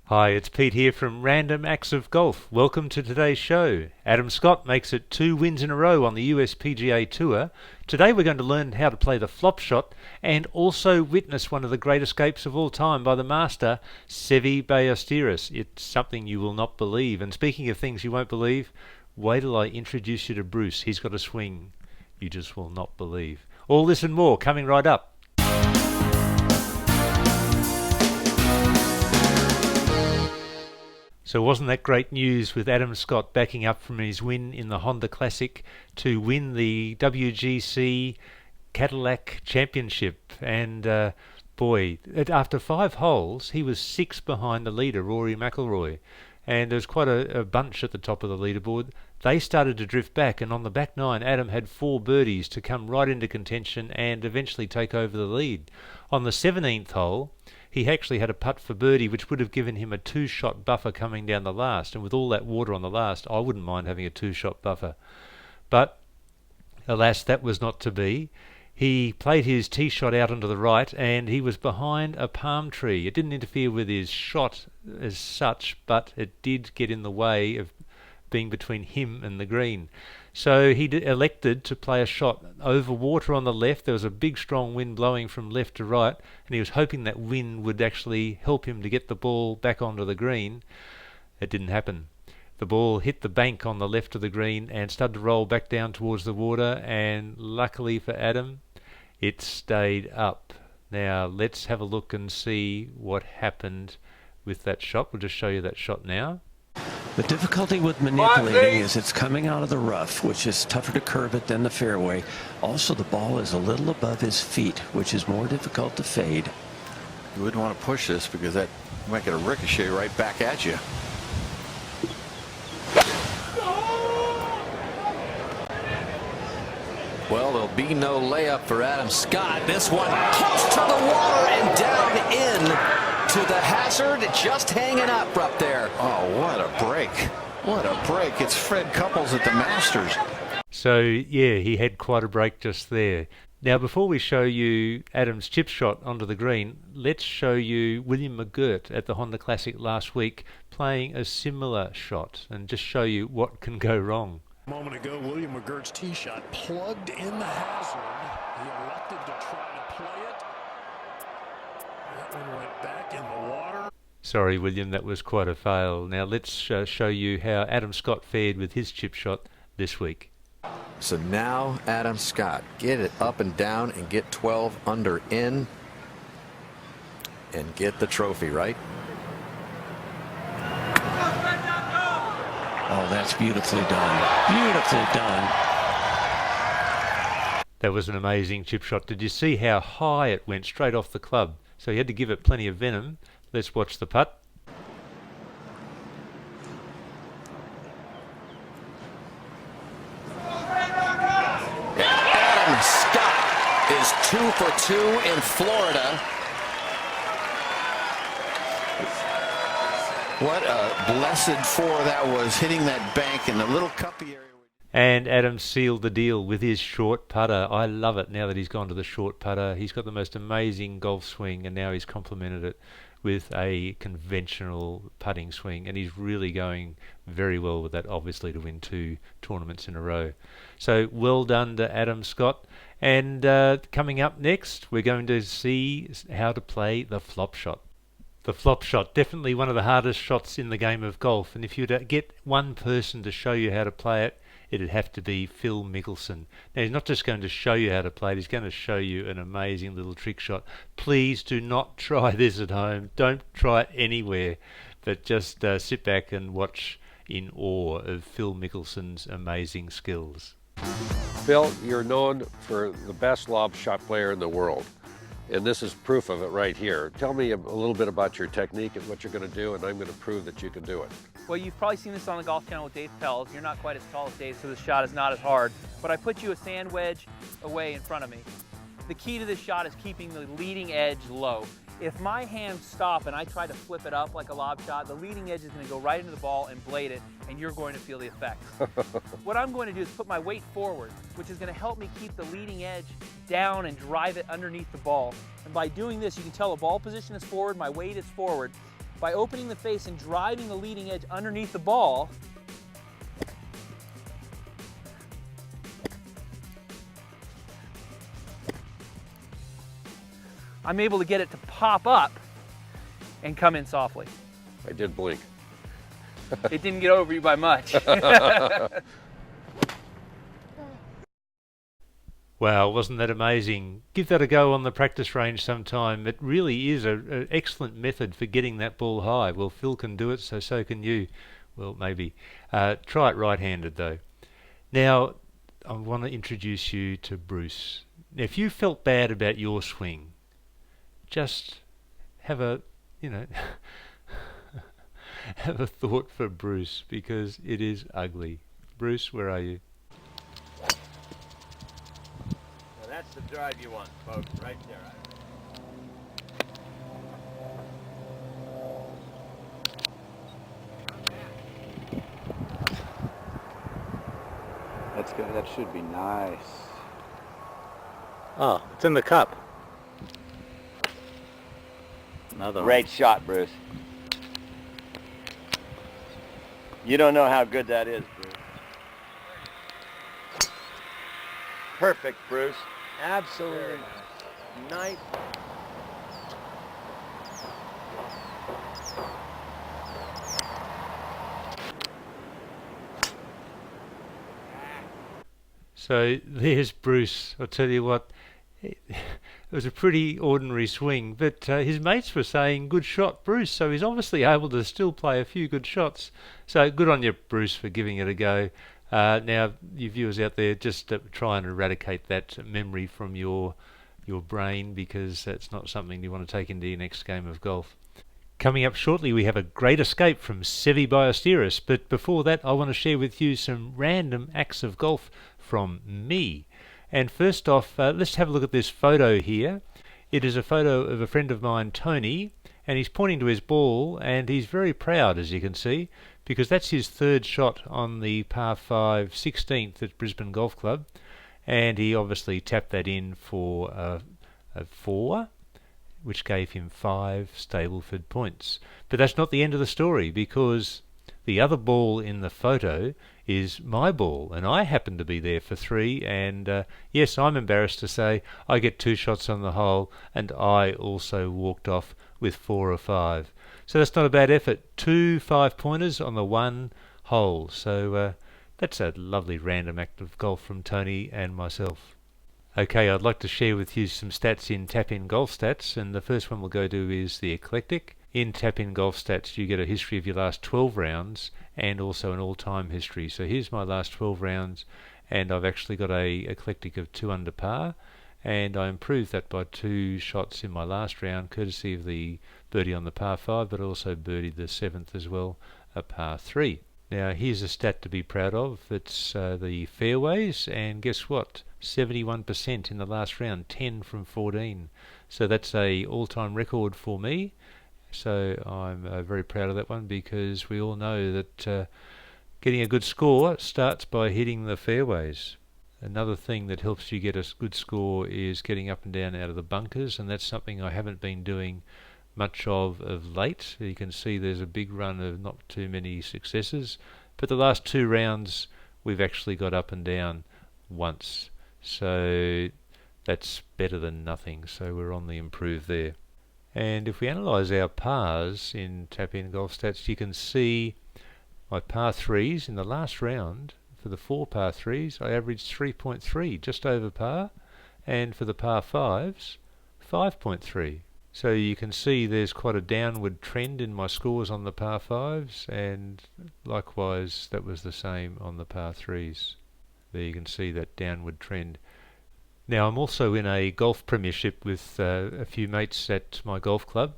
Hi, it's Pete here from Random Acts of Golf. Welcome to today's show. Adam Scott makes it 2 wins in a row on the US PGA Tour. Today we're going to learn how to play the flop shot and also witness one of the great escapes of all time by the master, Seve. It's something you will not believe. And speaking of things you won't believe, wait till I introduce you to Bruce. He's got a swing you just will not believe. All this and more coming right up. So wasn't that great news with Adam Scott backing up from his win in the Honda Classic to win the WGC Cadillac Championship? And boy, after 5 holes, he was 6 behind the leader, Rory McIlroy. And there was quite a bunch at the top of the leaderboard. They started to drift back, and on the back 9, Adam had 4 birdies to come right into contention and eventually take over the lead. On the 17th hole, he actually had a putt for birdie, which would have given him a 2-shot buffer coming down the last. And with all that water on the last, I wouldn't mind having a 2-shot buffer. But alas, that was not to be. He played his tee shot out onto the right, and he was behind a palm tree. It didn't interfere with his shot as such, but it did get in the way of being between him and the green. So he elected to play a shot over water on the left. There was a big strong wind blowing from left to right, and he was hoping that wind would actually help him to get the ball back onto the green. It didn't happen. The ball hit the bank on the left of the green and started to roll back down towards the water, and luckily for Adam, it stayed up. Now let's have a look and see what happened with that shot. We'll just show you that shot now. The difficulty with manipulating is it's coming out of the rough, which is tougher to curve it than the fairway. Also, the ball is a little above his feet, which is more difficult to fade. You wouldn't want to push this because that might get a ricochet right back at you. Well, there'll be no layup for Adam Scott. This one close to the water and down in to the hazard, just hanging up there. Oh, what a break. What a break. It's Fred Couples at the Masters. So, yeah, he had quite a break just there. Now, before we show you Adam's chip shot onto the green, let's show you William McGirt at the Honda Classic last week playing a similar shot and just show you what can go wrong. A moment ago, William McGirt's tee shot plugged in the hazard. He elected to try to play it. That one went back in the water. Sorry, William, that was quite a fail. Now let's show you how Adam Scott fared with his chip shot this week. So now Adam Scott, get it up and down and get 12 under in and get the trophy, right? Oh, that's beautifully done. Beautifully done. That was an amazing chip shot. Did you see how high it went straight off the club? So he had to give it plenty of venom. Let's watch the putt. Adam Scott is 2 for 2 in Florida. What a blessed 4 that was, hitting that bank in the little cuppy area. And Adam sealed the deal with his short putter. I love it now that he's gone to the short putter. He's got the most amazing golf swing, and now he's complemented it with a conventional putting swing, and he's really going very well with that, obviously, to win 2 tournaments in a row. So well done to Adam Scott. And coming up next, we're going to see how to play the flop shot. The flop shot, definitely one of the hardest shots in the game of golf, and if you were to get one person to show you how to play it, it'd have to be Phil Mickelson. Now, he's not just going to show you how to play it, he's going to show you an amazing little trick shot. Please do not try this at home. Don't try it anywhere, but just sit back and watch in awe of Phil Mickelson's amazing skills. Phil, you're known for the best lob shot player in the world, and this is proof of it right here. Tell me a little bit about your technique and what you're going to do, and I'm going to prove that you can do it. Well, you've probably seen this on the Golf Channel with Dave Pells. You're not quite as tall as Dave, so the shot is not as hard. But I put you a sand wedge away in front of me. The key to this shot is keeping the leading edge low. If my hands stop and I try to flip it up like a lob shot, the leading edge is going to go right into the ball and blade it, and you're going to feel the effects. What I'm going to do is put my weight forward, which is going to help me keep the leading edge down and drive it underneath the ball. And by doing this, you can tell the ball position is forward, my weight is forward, by opening the face and driving the leading edge underneath the ball, I'm able to get it to pop up and come in softly. I did blink. It didn't get over you by much. Wow, wasn't that amazing? Give that a go on the practice range sometime. It really is an excellent method for getting that ball high. Well, Phil can do it, so can you. Well, maybe. Try it right-handed, though. Now, I want to introduce you to Bruce. Now, if you felt bad about your swing, just have a, have a thought for Bruce, because it is ugly. Bruce, where are you? That's the drive you want, folks, right there. That's good. That should be nice. Oh, it's in the cup. Another Great shot, Bruce. You don't know how good that is, Bruce. Perfect, Bruce. Absolutely nice. So there's Bruce. I'll tell you what, it was a pretty ordinary swing, but his mates were saying, good shot, Bruce. So he's obviously able to still play a few good shots. So good on you, Bruce, for giving it a go. Now, you viewers out there, just try and eradicate that memory from your brain, because that's not something you want to take into your next game of golf. Coming up shortly, we have a great escape from Seve Ballesteros, but before that, I want to share with you some random acts of golf from me. And first off, let's have a look at this photo here. It is a photo of a friend of mine, Tony, and he's pointing to his ball, and he's very proud, as you can see, because that's his third shot on the par 5 16th at Brisbane Golf Club, and he obviously tapped that in for a 4, which gave him 5 Stableford points. But that's not the end of the story, because the other ball in the photo is my ball, and I happen to be there for 3, and yes, I'm embarrassed to say I get 2 shots on the hole, and I also walked off with 4 or 5. So that's not a bad effort. 2 5-pointers on the one hole. So that's a lovely random act of golf from Tony and myself. Okay, I'd like to share with you some stats in Tap-In Golf Stats, and the first one we'll go to is the Eclectic. In Tap-In Golf Stats, you get a history of your last 12 rounds and also an all-time history. So here's my last 12 rounds, and I've actually got a Eclectic of 2 under par, and I improved that by 2 shots in my last round, courtesy of the birdie on the par 5, but also birdied the 7th as well, a par 3. Now here's a stat to be proud of. It's the fairways, and guess what? 71% in the last round, 10 from 14. So that's a all-time record for me. So I'm very proud of that one, because we all know that getting a good score starts by hitting the fairways. Another thing that helps you get a good score is getting up and down out of the bunkers, and that's something I haven't been doing much of late. You can see there's a big run of not too many successes, but the last 2 rounds we've actually got up and down once, so that's better than nothing. So we're on the improve there. And if we analyse our pars in Tap-In Golf Stats, you can see my par 3s in the last round. For the 4 par 3s, I averaged 3.3, just over par, and for the par 5s, 5.3. So you can see there's quite a downward trend in my scores on the par 5s, and likewise that was the same on the par 3s. There you can see that downward trend. Now I'm also in a golf premiership with a few mates at my golf club,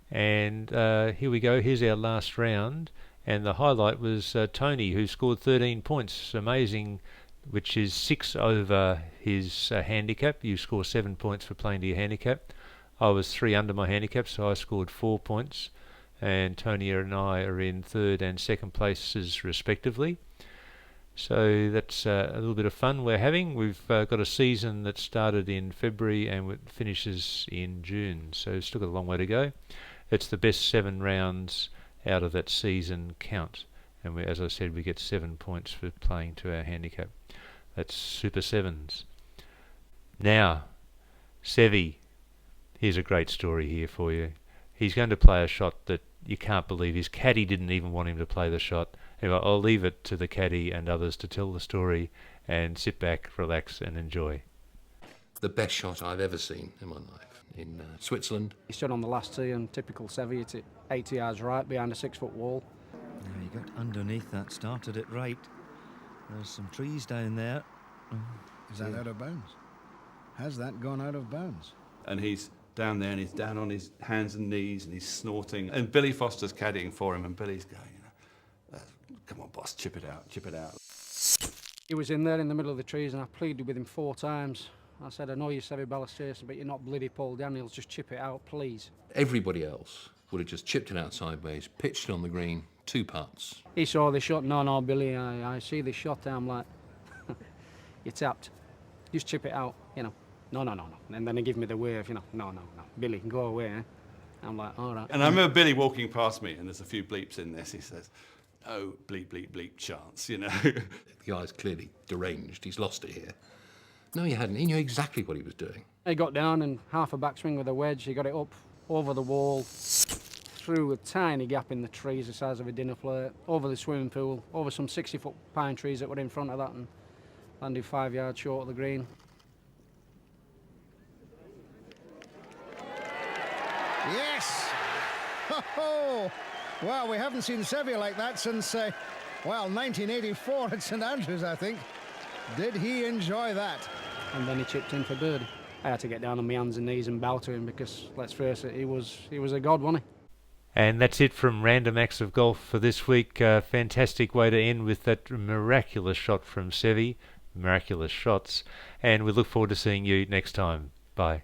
and here we go, here's our last round, and the highlight was Tony, who scored 13 points, amazing, which is 6 over his handicap. You score 7 points for playing to your handicap. I was 3 under my handicap, so I scored 4 points, and Tony and I are in 3rd and 2nd places respectively. So that's a little bit of fun we're having. We've got a season that started in February and finishes in June, so still got a long way to go. it's the best 7 rounds out of that season count. And we, as I said, we get 7 points for playing to our handicap. That's Super Sevens. Now, Seve, here's a great story here for you. He's going to play a shot that you can't believe. His caddy didn't even want him to play the shot. Anyway, I'll leave it to the caddy and others to tell the story and sit back, relax and enjoy. The best shot I've ever seen in my life in Switzerland. He stood on the last tee and typical Seve hit it 80 yards right behind a 6-foot wall. Yeah, he got underneath that, started it right. There's some trees down there. Is that out of bounds? Has that gone out of bounds? And he's down there and he's down on his hands and knees and he's snorting. And Billy Foster's caddying for him and Billy's going, come on, boss, chip it out, chip it out. He was in there in the middle of the trees and I pleaded with him 4 times. I said, I know you're Seve Ballesteros, but you're not bloody Paul Daniels, just chip it out, please. Everybody else would have just chipped it out sideways, pitched it on the green, 2 putts. He saw the shot. No, Billy, I see the shot. I'm like, you're tapped. Just chip it out, you know. No. And then he give me the wave, you know. No. Billy, go away, eh? I'm like, all right. And I remember Billy walking past me, and there's a few bleeps in this. He says, oh, bleep, bleep, bleep chance, you know. The guy's clearly deranged. He's lost it here. No, he hadn't. He knew exactly what he was doing. He got down and half a backswing with a wedge. He got it up over the wall, through a tiny gap in the trees the size of a dinner plate, over the swimming pool, over some 60-foot pine trees that were in front of that, and landed 5 yards short of the green. Yes! Ho-ho! Well, we haven't seen Seve like that since, 1984 at St Andrews, I think. Did he enjoy that? And then he chipped in for birdie. I had to get down on my hands and knees and bow to him because, let's face it, he was a god, wasn't he? And that's it from Random Acts of Golf for this week. Fantastic way to end with that miraculous shot from Seve. Miraculous shots. And we look forward to seeing you next time. Bye.